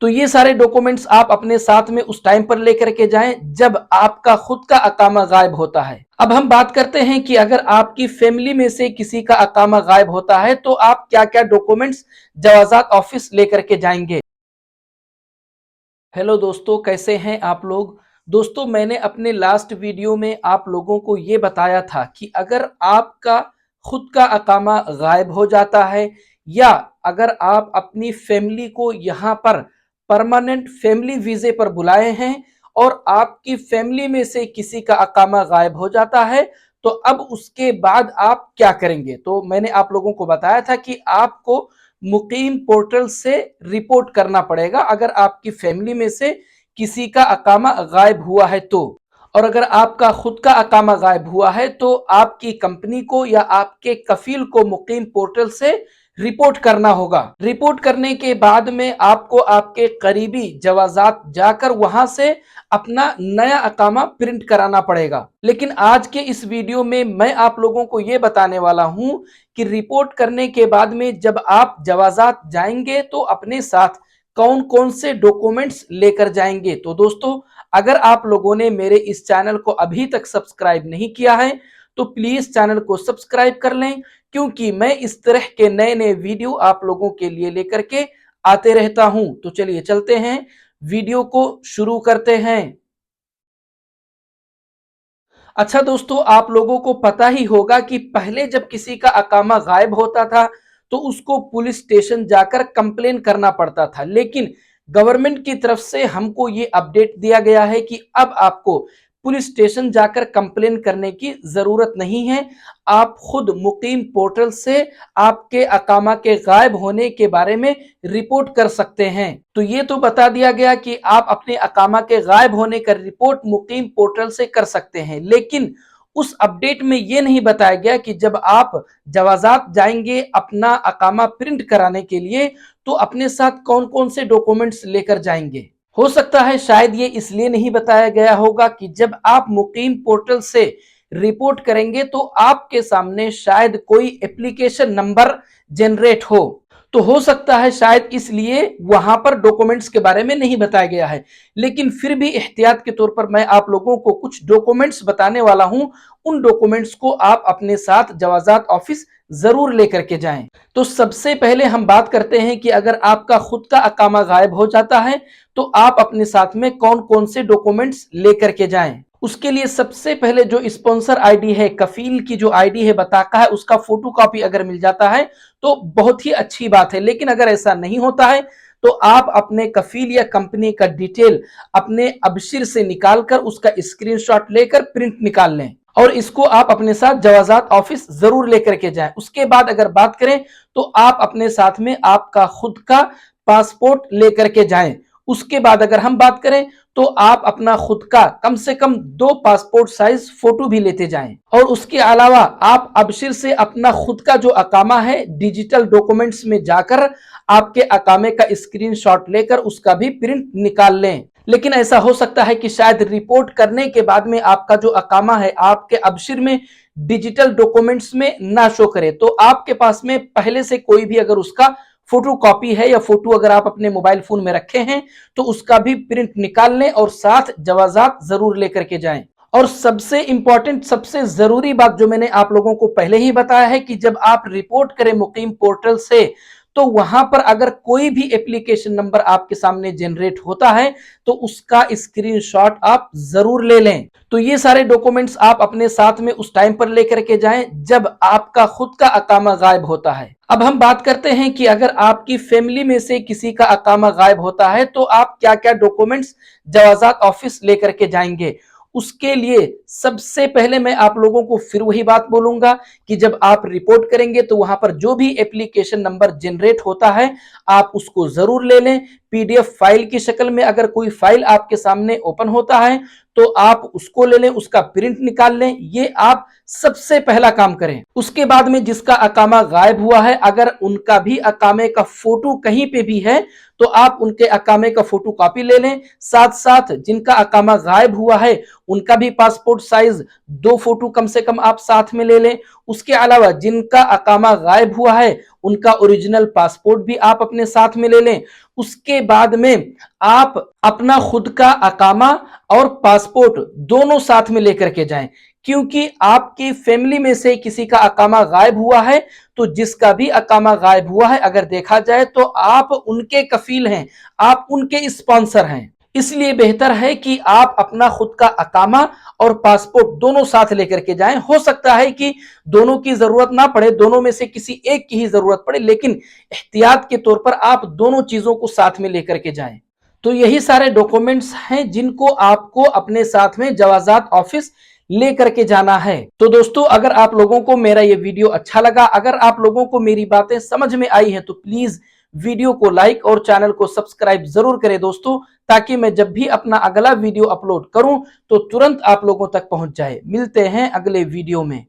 तो ये सारे डॉक्यूमेंट्स आप अपने साथ में उस टाइम पर लेकर के जाएं जब आपका खुद का अकामा गायब होता है। अब हम बात करते हैं कि अगर आपकी फैमिली में से किसी का अकामा गायब होता है तो आप क्या क्या डॉक्यूमेंट्स जवाजात ऑफिस लेकर के जाएंगे। हेलो दोस्तों, कैसे हैं आप लोग। दोस्तों, मैंने अपने लास्ट वीडियो में आप लोगों को ये बताया था कि अगर आपका खुद का अकामा गायब हो जाता है या अगर आप अपनी फैमिली को यहाँ पर परमानेंट फैमिली वीजे पर बुलाए हैं और आपकी फैमिली में से किसी का अकामा गायब हो जाता है तो अब उसके बाद आप क्या करेंगे। तो मैंने आप लोगों को बताया था कि आपको मुकीम पोर्टल से रिपोर्ट करना पड़ेगा अगर आपकी फैमिली में से किसी का अकामा गायब हुआ है तो। और अगर आपका खुद का अकामा गायब हुआ है तो आपकी कंपनी को या आपके कफील को मुकीम पोर्टल से रिपोर्ट करना होगा। रिपोर्ट करने के बाद में आपको आपके करीबी जवाजात जाकर वहां से अपना नया अकामा प्रिंट कराना पड़ेगा। लेकिन आज के इस वीडियो में मैं आप लोगों को यह बताने वाला हूं कि रिपोर्ट करने के बाद में जब आप जवाजात जाएंगे तो अपने साथ कौन कौन से डॉक्यूमेंट्स लेकर जाएंगे। तो दोस्तों, अगर आप लोगों ने मेरे इस चैनल को अभी तक सब्सक्राइब नहीं किया है तो प्लीज चैनल को सब्सक्राइब कर लें, क्योंकि मैं इस तरह के नए नए वीडियो आप लोगों के लिए लेकर के आते रहता हूं। तो चलिए चलते हैं, वीडियो को शुरू करते हैं। अच्छा दोस्तों, आप लोगों को पता ही होगा कि पहले जब किसी का अकामा गायब होता था तो उसको पुलिस स्टेशन जाकर कंप्लेन करना पड़ता था। लेकिन गवर्नमेंट की तरफ से हमको ये अपडेट दिया गया है कि अब आपको पुलिस स्टेशन जाकर कंप्लेन करने की जरूरत नहीं है। आप खुद मुकीम पोर्टल से आपके अकामा के गायब होने के बारे में रिपोर्ट कर सकते हैं। तो ये तो बता दिया गया कि आप अपने अकामा के गायब होने का रिपोर्ट मुकीम पोर्टल से कर सकते हैं, लेकिन उस अपडेट में यह नहीं बताया गया कि जब आप जवाजात जाएंगे अपना अकामा प्रिंट कराने के लिए तो अपने साथ कौन कौन से डॉक्यूमेंट्स लेकर जाएंगे। हो सकता है शायद ये इसलिए नहीं बताया गया होगा कि जब आप मुकीम पोर्टल से रिपोर्ट करेंगे तो आपके सामने शायद कोई एप्लीकेशन नंबर जनरेट हो। तो हो सकता है शायद इसलिए वहां पर डॉक्यूमेंट्स के बारे में नहीं बताया गया है। लेकिन फिर भी एहतियात के तौर पर मैं आप लोगों को कुछ डॉक्यूमेंट्स बताने वाला हूं। उन डॉक्यूमेंट्स को आप अपने साथ जवाजात ऑफिस जरूर लेकर के जाएं। तो सबसे पहले हम बात करते हैं कि अगर आपका खुद का अकामा गायब हो जाता है तो आप अपने साथ में कौन कौन से डॉक्यूमेंट्स लेकर के जाएं। उसके लिए सबसे पहले जो स्पॉन्सर आईडी है, कफील की जो आईडी है बताका है, उसका फोटो कॉपी अगर मिल जाता है तो बहुत ही अच्छी बात है। लेकिन अगर ऐसा नहीं होता है तो आप अपने कफील या कंपनी का डिटेल अपने अबशिर से निकालकर उसका स्क्रीनशॉट लेकर प्रिंट निकाल लें और इसको आप अपने साथ जवाजात ऑफिस जरूर लेकर के जाएं। उसके बाद अगर बात करें तो आप अपने साथ में आपका खुद का पासपोर्ट लेकर के जाएं। उसके बाद अगर हम बात करें तो आप अपना खुद का कम से कम 2 पासपोर्ट साइज फोटो भी लेते जाएं। और उसके अलावा आप अबशिर से अपना खुद का जो अकामा है डिजिटल डॉक्यूमेंट्स में जाकर आपके अकामे का स्क्रीनशॉट लेकर उसका भी प्रिंट निकाल लें। लेकिन ऐसा हो सकता है कि शायद रिपोर्ट करने के बाद में आपका जो अकामा है आपके अबशिर में डिजिटल डॉक्यूमेंट्स में ना शो करे, तो आपके पास में पहले से कोई भी अगर उसका फोटो कॉपी है या फोटो अगर आप अपने मोबाइल फोन में रखे हैं तो उसका भी प्रिंट निकाल लें और साथ जवाजात जरूर लेकर के जाएं। और सबसे इंपॉर्टेंट, सबसे जरूरी बात जो मैंने आप लोगों को पहले ही बताया है कि जब आप रिपोर्ट करें मुकीम पोर्टल से तो वहां पर अगर कोई भी एप्लीकेशन नंबर आपके सामने जनरेट होता है तो उसका स्क्रीनशॉट आप जरूर ले लें। तो ये सारे डॉक्यूमेंट्स आप अपने साथ में उस टाइम पर लेकर के जाएं जब आपका खुद का अकामा गायब होता है। अब हम बात करते हैं कि अगर आपकी फैमिली में से किसी का अकामा गायब होता है तो आप क्या क्या डॉक्यूमेंट्स जवाजात ऑफिस लेकर के जाएंगे। उसके लिए सबसे पहले मैं आप लोगों को फिर वही बात बोलूंगा कि जब आप रिपोर्ट करेंगे तो वहां पर जो भी एप्लीकेशन नंबर जनरेट होता है आप उसको जरूर ले लें। पीडीएफ फाइल की शक्ल में अगर कोई फाइल आपके सामने ओपन होता है तो आप उसको ले लें, उसका प्रिंट निकाल लें। ये आप सबसे पहला काम करें। उसके बाद में जिसका अकामा गायब हुआ है अगर उनका भी अकामे का फोटो कहीं पे भी है तो आप उनके अकामे का फोटो कॉपी ले लें। साथ साथ जिनका अकामा गायब हुआ है उनका भी पासपोर्ट साइज 2 फोटो कम से कम आप साथ में ले लें। उसके अलावा जिनका अकामा गायब हुआ है उनका ओरिजिनल पासपोर्ट भी आप अपने साथ में ले लें। उसके उसके बाद में आप अपना खुद का अकामा और पासपोर्ट दोनों साथ में लेकर के जाएं, क्योंकि आपकी फैमिली में से किसी का अकामा गायब हुआ है तो जिसका भी अकामा गायब हुआ है अगर देखा जाए तो आप उनके कफील हैं, आप उनके स्पॉन्सर हैं। इसलिए बेहतर है कि आप अपना खुद का अकामा और पासपोर्ट दोनों साथ लेकर के जाएं। हो सकता है कि दोनों की जरूरत ना पड़े, दोनों में से किसी एक की ही जरूरत पड़े, लेकिन एहतियात के तौर पर आप दोनों चीजों को साथ में लेकर के जाएं। तो यही सारे डॉक्यूमेंट्स हैं जिनको आपको अपने साथ में जवाजात ऑफिस लेकर के जाना है। तो दोस्तों, अगर आप लोगों को मेरा ये वीडियो अच्छा लगा, अगर आप लोगों को मेरी बातें समझ में आई हैं, तो प्लीज वीडियो को लाइक और चैनल को सब्सक्राइब जरूर करें दोस्तों, ताकि मैं जब भी अपना अगला वीडियो अपलोड करूं तो तुरंत आप लोगों तक पहुंच जाए। मिलते हैं अगले वीडियो में।